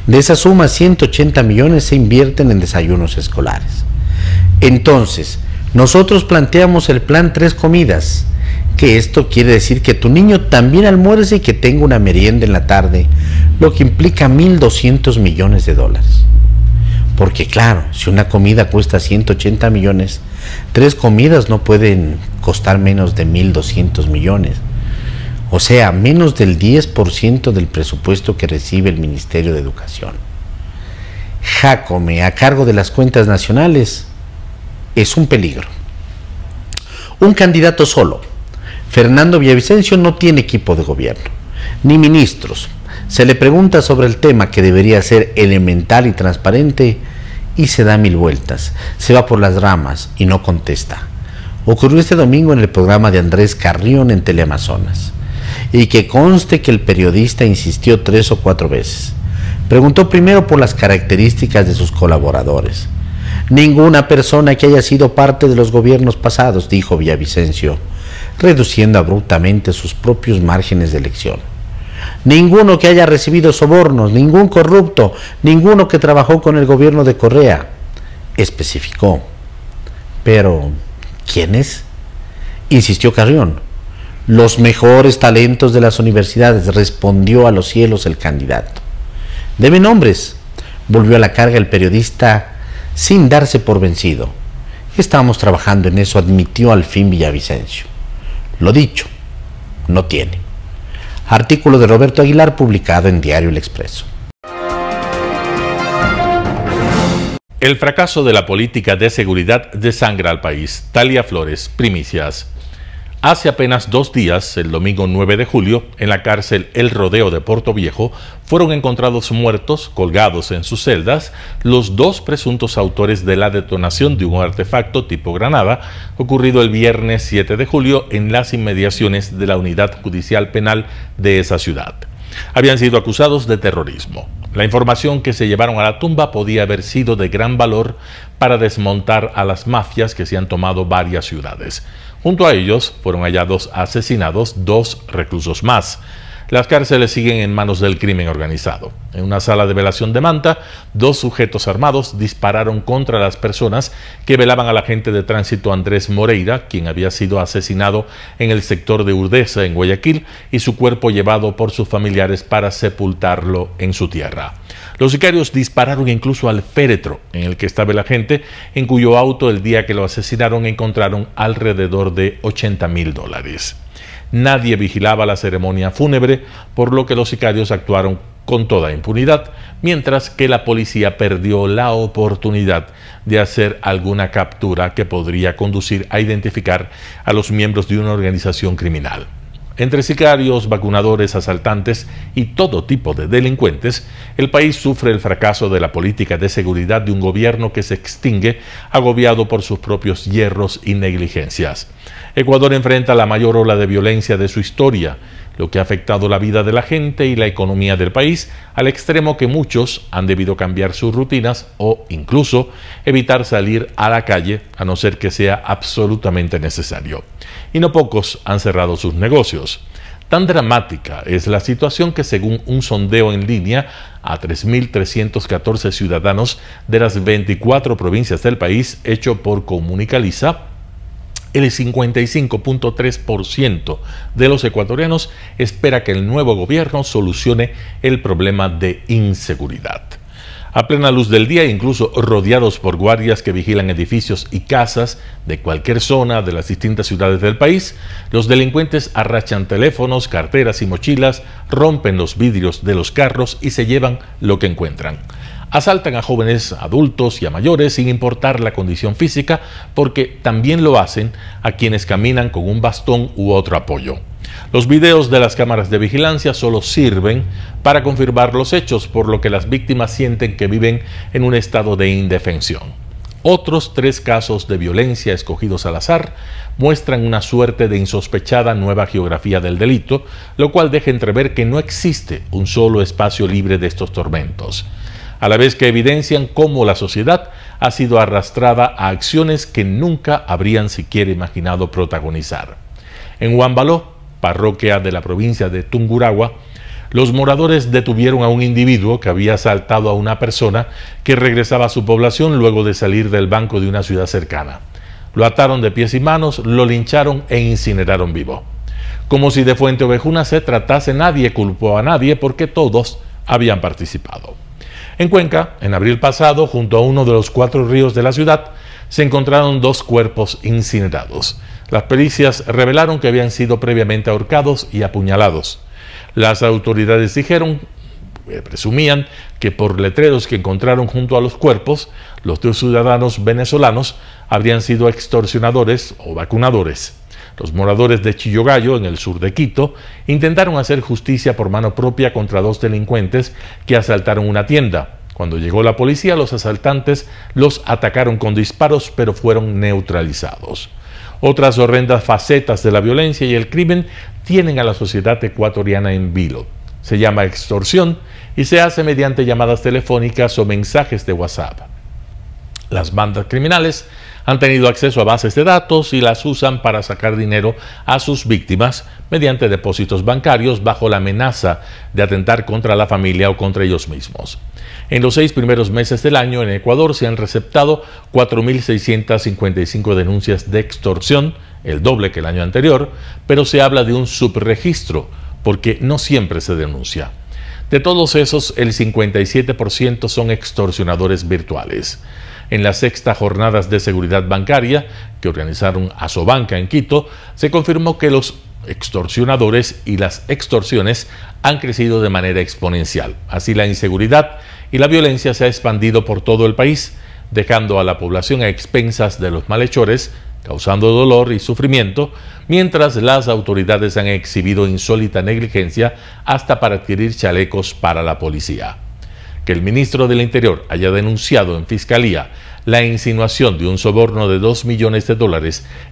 De esa suma, 180 millones se invierten en desayunos escolares. Entonces, nosotros planteamos el plan 3 comidas, que esto quiere decir que tu niño también almuerce y que tenga una merienda en la tarde, lo que implica $1.200 millones. Porque claro, si una comida cuesta 180 millones, 3 comidas no pueden costar menos de 1.200 millones. O sea, menos del 10% del presupuesto que recibe el Ministerio de Educación. Jacome, a cargo de las cuentas nacionales, es un peligro. Un candidato solo. Fernando Villavicencio no tiene equipo de gobierno, ni ministros. Se le pregunta sobre el tema que debería ser elemental y transparente y se da 1000 vueltas, se va por las ramas y no contesta. Ocurrió este domingo en el programa de Andrés Carrión en Teleamazonas. Y que conste que el periodista insistió 3 o 4 veces. Preguntó primero por las características de sus colaboradores. Ninguna persona que haya sido parte de los gobiernos pasados, dijo Villavicencio, reduciendo abruptamente sus propios márgenes de elección. Ninguno que haya recibido sobornos, ningún corrupto, ninguno que trabajó con el gobierno de Correa, especificó. Pero, ¿quiénes? Insistió Carrión. Los mejores talentos de las universidades, respondió a los cielos el candidato. Deme nombres, volvió a la carga el periodista sin darse por vencido. Estamos trabajando en eso, admitió al fin Villavicencio. Lo dicho, no tiene. Artículo de Roberto Aguilar publicado en Diario El Expreso. El fracaso de la política de seguridad desangra al país. Talia Flores, primicias. Hace apenas 2 días, el domingo 9 de julio, en la cárcel El Rodeo de Portoviejo, fueron encontrados muertos, colgados en sus celdas, los 2 presuntos autores de la detonación de un artefacto tipo granada, ocurrido el viernes 7 de julio en las inmediaciones de la Unidad Judicial Penal de esa ciudad. Habían sido acusados de terrorismo. La información que se llevaron a la tumba podía haber sido de gran valor para desmontar a las mafias que se han tomado varias ciudades. Junto a ellos fueron hallados asesinados 2 reclusos más. Las cárceles siguen en manos del crimen organizado. En una sala de velación de Manta, 2 sujetos armados dispararon contra las personas que velaban al agente de tránsito Andrés Moreira, quien había sido asesinado en el sector de Urdesa, en Guayaquil, y su cuerpo llevado por sus familiares para sepultarlo en su tierra. Los sicarios dispararon incluso al féretro en el que estaba el agente, en cuyo auto el día que lo asesinaron encontraron alrededor de $80.000. Nadie vigilaba la ceremonia fúnebre, por lo que los sicarios actuaron con toda impunidad, mientras que la policía perdió la oportunidad de hacer alguna captura que podría conducir a identificar a los miembros de una organización criminal. Entre sicarios, vacunadores, asaltantes y todo tipo de delincuentes, el país sufre el fracaso de la política de seguridad de un gobierno que se extingue agobiado por sus propios hierros y negligencias. Ecuador enfrenta la mayor ola de violencia de su historia, lo que ha afectado la vida de la gente y la economía del país al extremo que muchos han debido cambiar sus rutinas o incluso evitar salir a la calle a no ser que sea absolutamente necesario. Y no pocos han cerrado sus negocios. Tan dramática es la situación que, según un sondeo en línea a 3.314 ciudadanos de las 24 provincias del país hecho por Comunicaliza, el 55.3% de los ecuatorianos espera que el nuevo gobierno solucione el problema de inseguridad. A plena luz del día, incluso rodeados por guardias que vigilan edificios y casas de cualquier zona de las distintas ciudades del país, los delincuentes arrachan teléfonos, carteras y mochilas, rompen los vidrios de los carros y se llevan lo que encuentran. Asaltan a jóvenes, adultos y a mayores sin importar la condición física, porque también lo hacen a quienes caminan con un bastón u otro apoyo. Los videos de las cámaras de vigilancia solo sirven para confirmar los hechos, por lo que las víctimas sienten que viven en un estado de indefensión. Otros 3 casos de violencia escogidos al azar muestran una suerte de insospechada nueva geografía del delito, lo cual deja entrever que no existe un solo espacio libre de estos tormentos, a la vez que evidencian cómo la sociedad ha sido arrastrada a acciones que nunca habrían siquiera imaginado protagonizar. En Huambaló, parroquia de la provincia de Tungurahua, los moradores detuvieron a un individuo que había asaltado a una persona que regresaba a su población luego de salir del banco de una ciudad cercana. Lo ataron de pies y manos, lo lincharon e incineraron vivo. Como si de Fuente Ovejuna se tratase, nadie culpó a nadie porque todos habían participado. En Cuenca, en abril pasado, junto a uno de los 4 ríos de la ciudad, se encontraron 2 cuerpos incinerados. Las pericias revelaron que habían sido previamente ahorcados y apuñalados. Las autoridades presumían que por letreros que encontraron junto a los cuerpos, los 2 ciudadanos venezolanos habrían sido extorsionadores o vacunadores. Los moradores de Chillogallo, en el sur de Quito, intentaron hacer justicia por mano propia contra 2 delincuentes que asaltaron una tienda. Cuando llegó la policía, los asaltantes los atacaron con disparos, pero fueron neutralizados. Otras horrendas facetas de la violencia y el crimen tienen a la sociedad ecuatoriana en vilo. Se llama extorsión y se hace mediante llamadas telefónicas o mensajes de WhatsApp. Las bandas criminales han tenido acceso a bases de datos y las usan para sacar dinero a sus víctimas mediante depósitos bancarios bajo la amenaza de atentar contra la familia o contra ellos mismos. En los 6 primeros meses del año en Ecuador se han receptado 4.655 denuncias de extorsión, el doble que el año anterior, pero se habla de un subregistro porque no siempre se denuncia. De todos esos, el 57% son extorsionadores virtuales. En las 6ª jornadas de seguridad bancaria que organizaron Asobanca en Quito, se confirmó que los extorsionadores y las extorsiones han crecido de manera exponencial. Así, la inseguridad y la violencia se ha expandido por todo el país, dejando a la población a expensas de los malhechores, causando dolor y sufrimiento, mientras las autoridades han exhibido insólita negligencia hasta para adquirir chalecos para la policía. Que el ministro del Interior haya denunciado en Fiscalía la insinuación de un soborno de $2 millones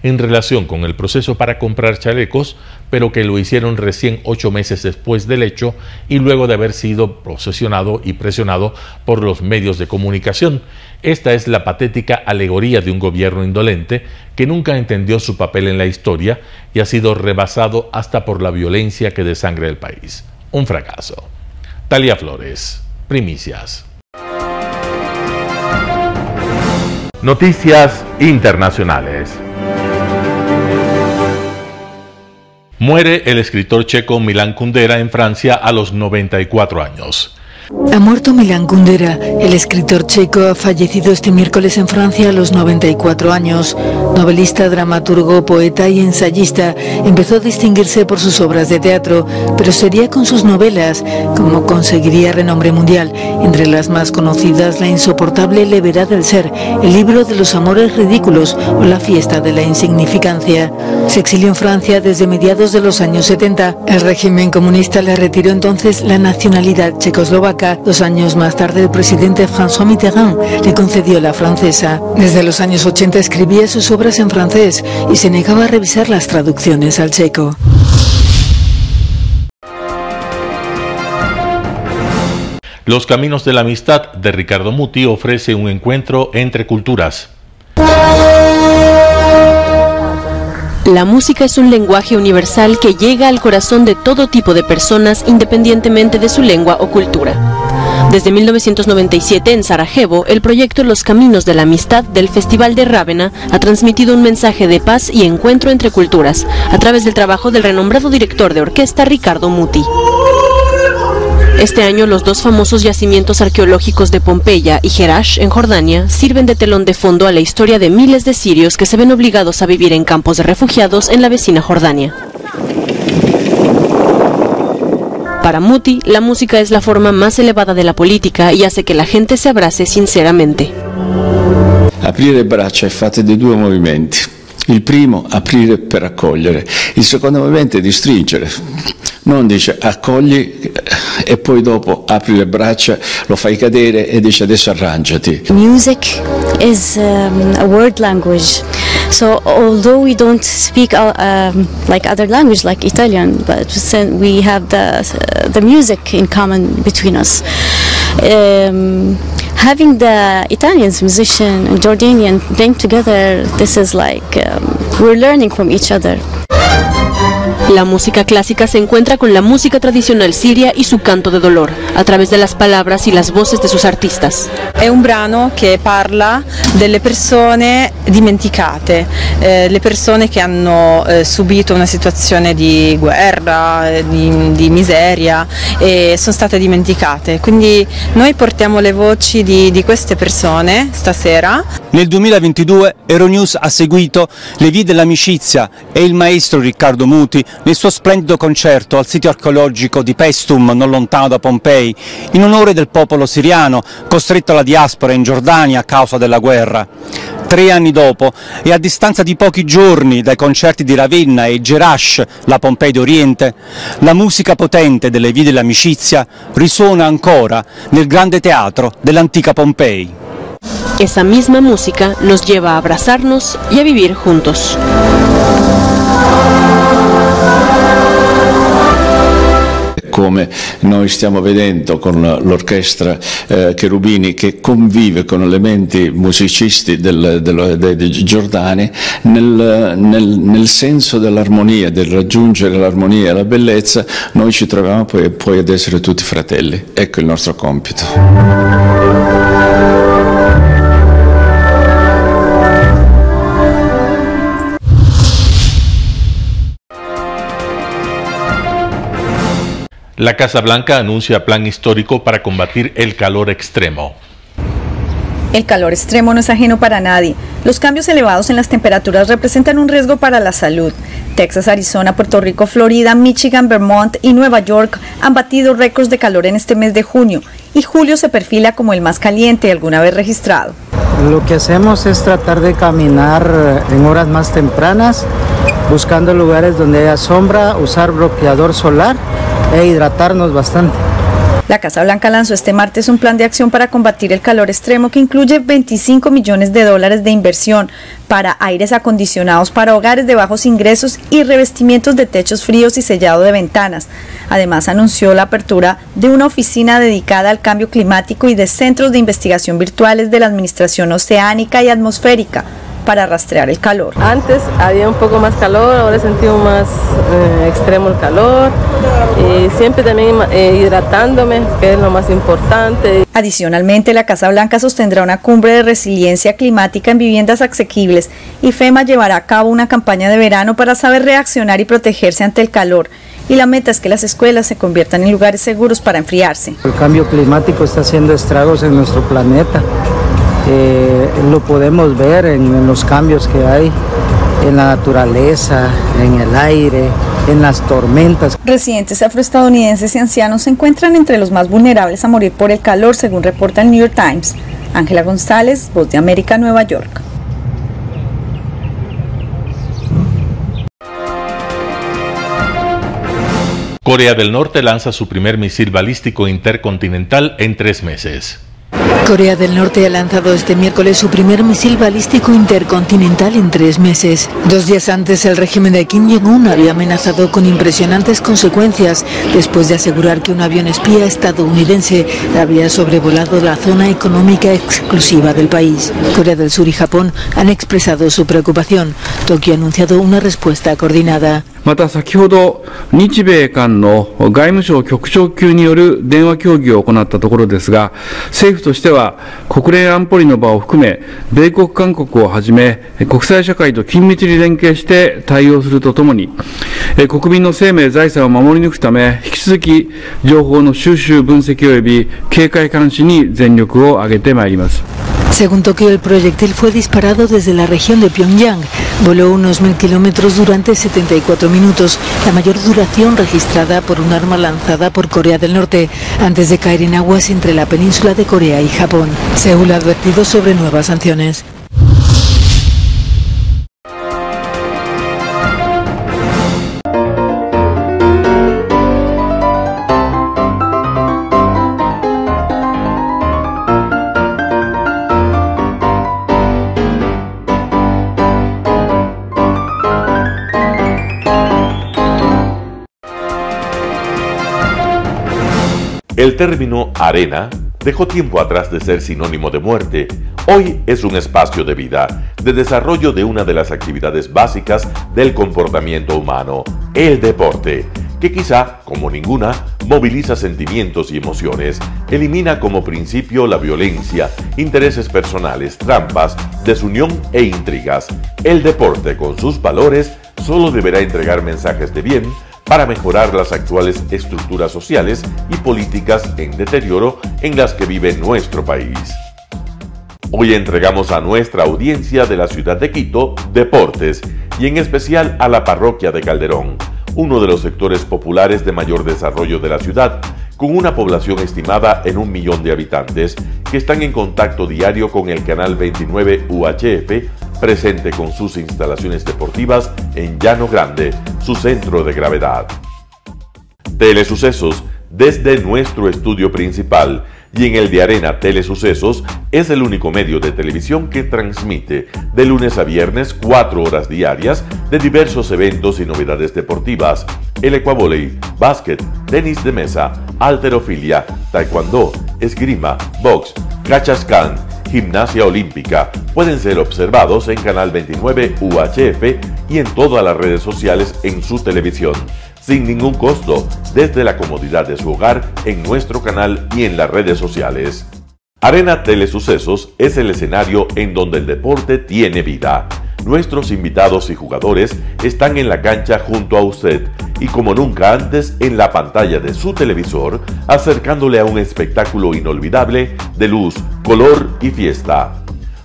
en relación con el proceso para comprar chalecos, pero que lo hicieron recién 8 meses después del hecho y luego de haber sido posesionado y presionado por los medios de comunicación. Esta es la patética alegoría de un gobierno indolente que nunca entendió su papel en la historia y ha sido rebasado hasta por la violencia que desangra el país. Un fracaso. Talia Flores, Primicias. Noticias internacionales. Muere el escritor checo Milan Kundera en Francia a los 94 años. Ha muerto Milan Kundera. El escritor checo ha fallecido este miércoles en Francia a los 94 años. Novelista, dramaturgo, poeta y ensayista, empezó a distinguirse por sus obras de teatro, pero sería con sus novelas como conseguiría renombre mundial. Entre las más conocidas, La insoportable levedad del ser, El libro de los amores ridículos o La fiesta de la insignificancia. Se exilió en Francia desde mediados de los años 70. El régimen comunista le retiró entonces la nacionalidad checoslovaca. 2 años más tarde, el presidente François Mitterrand le concedió la francesa. Desde los años 80 escribía sus obras en francés y se negaba a revisar las traducciones al checo. Los Caminos de la Amistad de Ricardo Muti ofrece un encuentro entre culturas. La música es un lenguaje universal que llega al corazón de todo tipo de personas independientemente de su lengua o cultura. Desde 1997 en Sarajevo, el proyecto Los Caminos de la Amistad del Festival de Rávena ha transmitido un mensaje de paz y encuentro entre culturas a través del trabajo del renombrado director de orquesta Ricardo Muti. Este año los 2 famosos yacimientos arqueológicos de Pompeya y Jerash, en Jordania, sirven de telón de fondo a la historia de miles de sirios que se ven obligados a vivir en campos de refugiados en la vecina Jordania. Para Muti, la música es la forma más elevada de la política y hace que la gente se abrace sinceramente. Aprire le braccia è fatto di 2 movimenti. Il primo, aprire per accogliere. Il secondo movimento è di stringere. Non dice accogli e poi dopo apri le braccia, lo fai cadere e dice adesso arrangiati. Music is a word language. So although we don't speak like other language like Italian, but we have the music in common between us. Having the Italians musician and Jordanian playing together, this is like we're learning from each other. La música clásica se encuentra con la música tradicional siria y su canto de dolor, a través de las palabras y las voces de sus artistas. È un brano che parla delle persone dimenticate, le persone che hanno subito una situazione di guerra, di miseria e sono state dimenticate. Quindi noi portiamo le voci di queste persone stasera. Nel 2022 Euronews ha seguito le vie dell'amicizia e il maestro Riccardo Muti nel suo splendido concerto al sito archeologico di Paestum, non lontano da Pompei, in onore del popolo siriano costretto alla diaspora in Giordania a causa della guerra. 3 anni dopo, e a distanza di pochi giorni dai concerti di Ravenna e Jerash, la Pompei d'Oriente, la musica potente delle vie dell'amicizia risuona ancora nel grande teatro dell'antica Pompei. Esa misma música nos lleva a abrazarnos y a vivir juntos. Come noi stiamo vedendo con l'orchestra Cherubini che convive con elementi musicisti dei giordani nel senso dell'armonia, del raggiungere l'armonia e la bellezza, noi ci troviamo poi ad essere tutti fratelli. Ecco il nostro compito. La Casa Blanca anuncia plan histórico para combatir el calor extremo. El calor extremo no es ajeno para nadie. Los cambios elevados en las temperaturas representan un riesgo para la salud. Texas, Arizona, Puerto Rico, Florida, Michigan, Vermont y Nueva York han batido récords de calor en este mes de junio y julio se perfila como el más caliente alguna vez registrado. Lo que hacemos es tratar de caminar en horas más tempranas, buscando lugares donde haya sombra, usar bloqueador solar e hidratarnos bastante. La Casa Blanca lanzó este martes un plan de acción para combatir el calor extremo que incluye $25 millones de inversión para aires acondicionados para hogares de bajos ingresos y revestimientos de techos fríos y sellado de ventanas. Además, anunció la apertura de una oficina dedicada al cambio climático y de centros de investigación virtuales de la Administración Oceánica y Atmosférica para rastrear el calor. Antes había un poco más calor, ahora sentimos más extremo el calor y siempre también hidratándome, que es lo más importante. Adicionalmente, la Casa Blanca sostendrá una cumbre de resiliencia climática en viviendas asequibles y FEMA llevará a cabo una campaña de verano para saber reaccionar y protegerse ante el calor. y la meta es que las escuelas se conviertan en lugares seguros para enfriarse. El cambio climático está haciendo estragos en nuestro planeta. Lo podemos ver en los cambios que hay en la naturaleza, en el aire, en las tormentas. Residentes afroestadounidenses y ancianos se encuentran entre los más vulnerables a morir por el calor, según reporta el New York Times. Ángela González, Voz de América, Nueva York. Corea del Norte lanza su primer misil balístico intercontinental en 3 meses. Corea del Norte ha lanzado este miércoles su primer misil balístico intercontinental en 3 meses. 2 días antes, el régimen de Kim Jong-un había amenazado con impresionantes consecuencias después de asegurar que un avión espía estadounidense había sobrevolado la zona económica exclusiva del país. Corea del Sur y Japón han expresado su preocupación. Tokio ha anunciado una respuesta coordinada. また先ほど日米韓の外務省局長級による電話協議を行ったところですが、政府としては国連安保理の場を含め米国韓国をはじめ国際社会と緊密に連携して対応するとともに、国民の生命財産を守り抜くため引き続き情報の収集分析及び警戒監視に全力を挙げてまいります。 Según Tokio, el proyectil fue disparado desde la región de Pyongyang. Voló unos 1000 kilómetros durante 74 minutos, la mayor duración registrada por un arma lanzada por Corea del Norte, antes de caer en aguas entre la península de Corea y Japón. Seúl ha advertido sobre nuevas sanciones. El término arena dejó tiempo atrás de ser sinónimo de muerte. Hoy es un espacio de vida, de desarrollo de una de las actividades básicas del comportamiento humano, el deporte, que quizá, como ninguna, moviliza sentimientos y emociones, elimina como principio la violencia, intereses personales, trampas, desunión e intrigas. El deporte, con sus valores, solo deberá entregar mensajes de bien para mejorar las actuales estructuras sociales y políticas en deterioro en las que vive nuestro país. Hoy entregamos a nuestra audiencia de la ciudad de Quito deportes y en especial a la parroquia de Calderón, uno de los sectores populares de mayor desarrollo de la ciudad, con una población estimada en 1 millón de habitantes que están en contacto diario con el canal 29 UHF, presente con sus instalaciones deportivas en Llano Grande, su centro de gravedad. Telesucesos, desde nuestro estudio principal y en el de Arena Telesucesos, es el único medio de televisión que transmite de lunes a viernes 4 horas diarias de diversos eventos y novedades deportivas: el ecuavóley, básquet, tenis de mesa, halterofilia, taekwondo, esgrima, box, cachascán, gimnasia olímpica. Pueden ser observados en Canal 29 UHF y en todas las redes sociales en su televisión, sin ningún costo, desde la comodidad de su hogar, en nuestro canal y en las redes sociales. Arena Telesucesos es el escenario en donde el deporte tiene vida. Nuestros invitados y jugadores están en la cancha junto a usted y como nunca antes en la pantalla de su televisor, acercándole a un espectáculo inolvidable de luz, color y fiesta.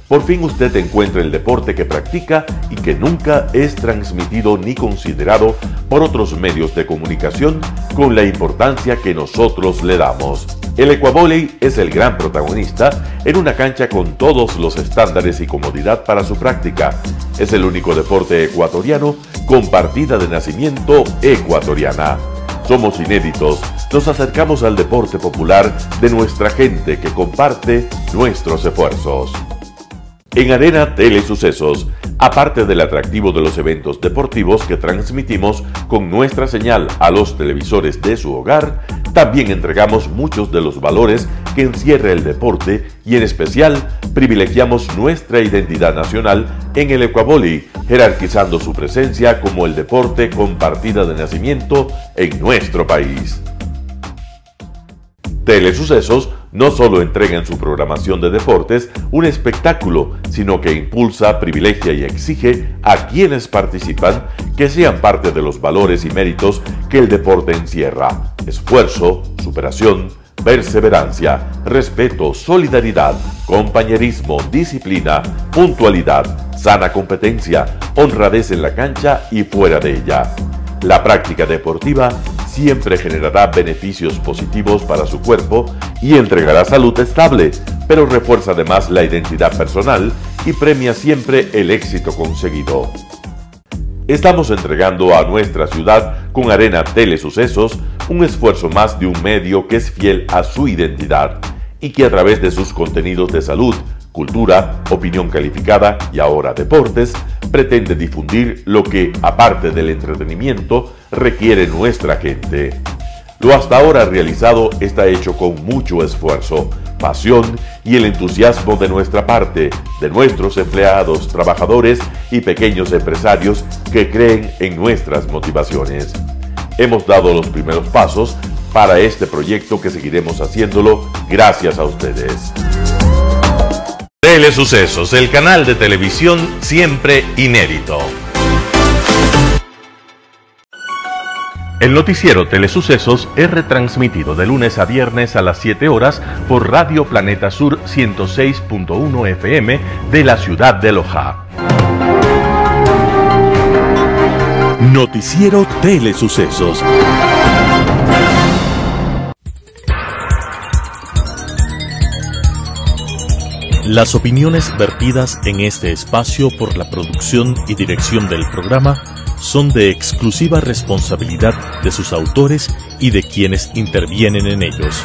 Por fin usted encuentra el deporte que practica y que nunca es transmitido ni considerado por otros medios de comunicación con la importancia que nosotros le damos. El ecuavóley es el gran protagonista en una cancha con todos los estándares y comodidad para su práctica. Es el único deporte ecuatoriano con partida de nacimiento ecuatoriana. Somos inéditos, nos acercamos al deporte popular de nuestra gente que comparte nuestros esfuerzos. En Arena Telesucesos, aparte del atractivo de los eventos deportivos que transmitimos con nuestra señal a los televisores de su hogar, también entregamos muchos de los valores que encierra el deporte y en especial privilegiamos nuestra identidad nacional en el ecuavóley, jerarquizando su presencia como el deporte con partida de nacimiento en nuestro país. Telesucesos no solo entrega en su programación de deportes un espectáculo, sino que impulsa, privilegia y exige a quienes participan que sean parte de los valores y méritos que el deporte encierra: esfuerzo, superación, perseverancia, respeto, solidaridad, compañerismo, disciplina, puntualidad, sana competencia, honradez en la cancha y fuera de ella. La práctica deportiva siempre generará beneficios positivos para su cuerpo y entregará salud estable, pero refuerza además la identidad personal y premia siempre el éxito conseguido. Estamos entregando a nuestra ciudad con Arena Telesucesos un esfuerzo más de un medio que es fiel a su identidad y que a través de sus contenidos de salud, cultura, opinión calificada y ahora deportes, pretende difundir lo que, aparte del entretenimiento, requiere nuestra gente. Lo hasta ahora realizado está hecho con mucho esfuerzo, pasión y el entusiasmo de nuestra parte, de nuestros empleados, trabajadores y pequeños empresarios que creen en nuestras motivaciones. Hemos dado los primeros pasos para este proyecto que seguiremos haciéndolo gracias a ustedes. Telesucesos, el canal de televisión siempre inédito. El noticiero Telesucesos es retransmitido de lunes a viernes a las 7 horas por Radio Planeta Sur 106.1 FM de la ciudad de Loja. Noticiero Telesucesos. Las opiniones vertidas en este espacio por la producción y dirección del programa son de exclusiva responsabilidad de sus autores y de quienes intervienen en ellos.